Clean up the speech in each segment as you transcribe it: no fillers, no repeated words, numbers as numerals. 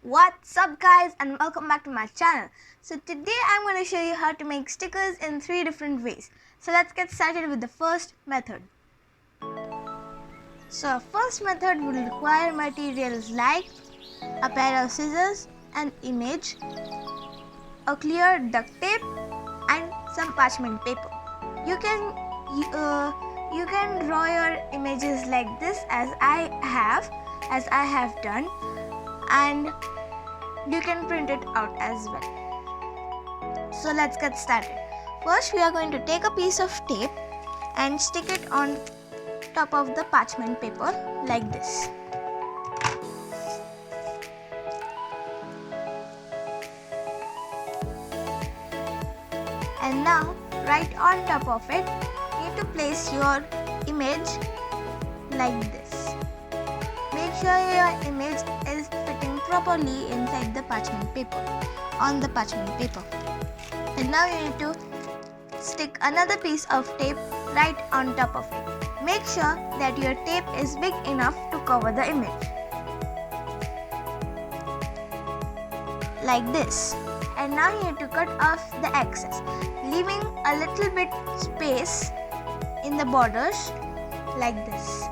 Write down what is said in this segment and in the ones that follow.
What's up guys, and welcome back to my channel. So today I'm going to show you how to make stickers in 3 different ways. So let's get started with the first method. So our first method will require materials like a pair of scissors, an image, a clear duct tape and some parchment paper. You can draw your images like this as I have done, and you can print it out as well. So let's get started. First we are going to take a piece of tape and stick it on top of the parchment paper like this. And now right on top of it, you need to place your image like this. Make sure your image is fitting properly inside the parchment paper, on the parchment paper. And now you need to stick another piece of tape right on top of it. Make sure that your tape is big enough to cover the image. Like this. And now you need to cut off the excess, leaving a little bit space in the borders like this.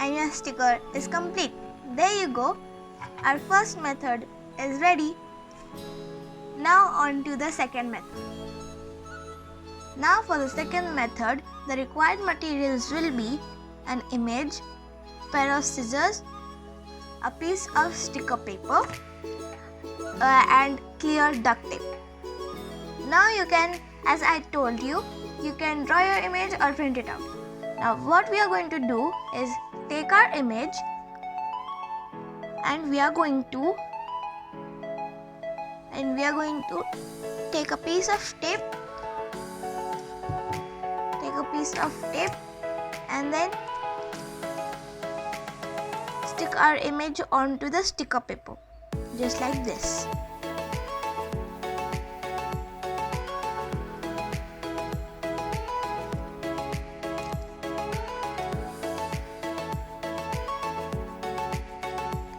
And your sticker is complete. There you go. Our first method is ready. Now on to the second method. Now for the second method, the required materials will be an image, pair of scissors, a piece of sticker paper and clear duct tape. Now you can, as I told you, you can draw your image or print it out. Now what we are going to do is take our image and we are going to take a piece of tape, and then stick our image onto the sticker paper, just like this.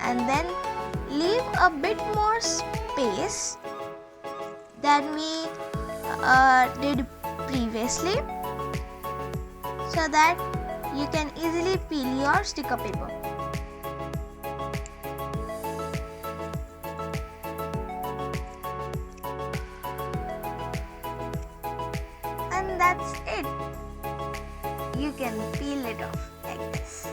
And then leave a bit more space than we did previously, so that you can easily peel your sticker paper. And that's it. You can peel it off like this.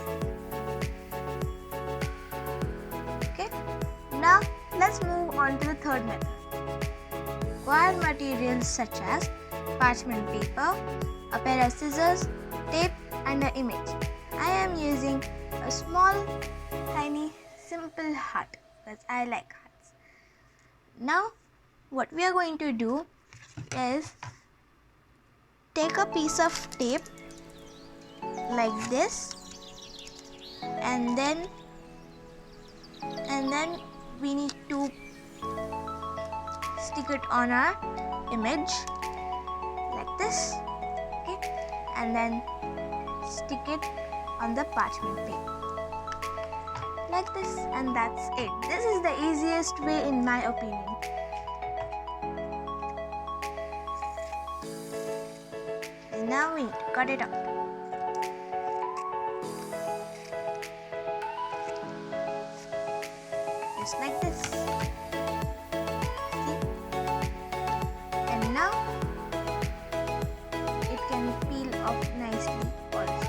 Okay, now let's move on to the third method. Required materials such as parchment paper, a pair of scissors, tape and an image. I am using a small, tiny, simple heart because I like hearts. Now what we are going to do is take a piece of tape like this, and then we need to stick it on our image like this, okay, and then stick it on the parchment paper like this, and that's it. This is the easiest way in my opinion. And now we need to cut it out. Just like this. See? And now it can peel off nicely also.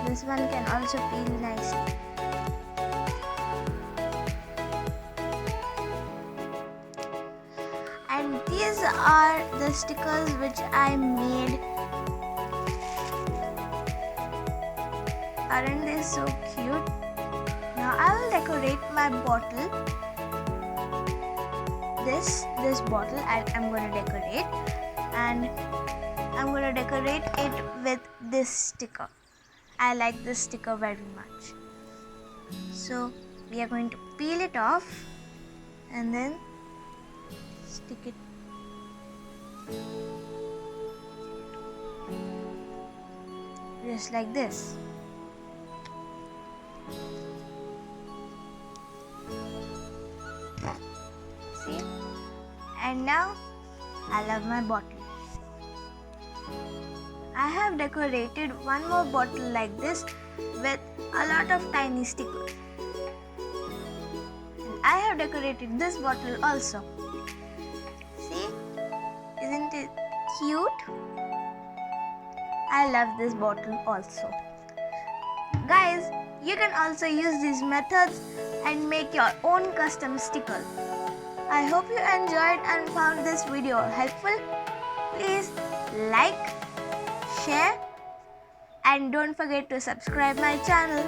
This one can also peel nicely. And these are the stickers which I made. Aren't they so cute? Now I will decorate my bottle. This bottle I'm going to decorate, and I'm going to decorate it with this sticker. I like this sticker very much. So we are going to peel it off and then stick it. Just like this. See? And now I love my bottle. I have decorated one more bottle like this with a lot of tiny stickers. And I have decorated this bottle also. See? Isn't it cute? I love this bottle also. Guys, you can also use these methods and make your own custom sticker. I hope you enjoyed and found this video helpful. Please like, share, and don't forget to subscribe my channel.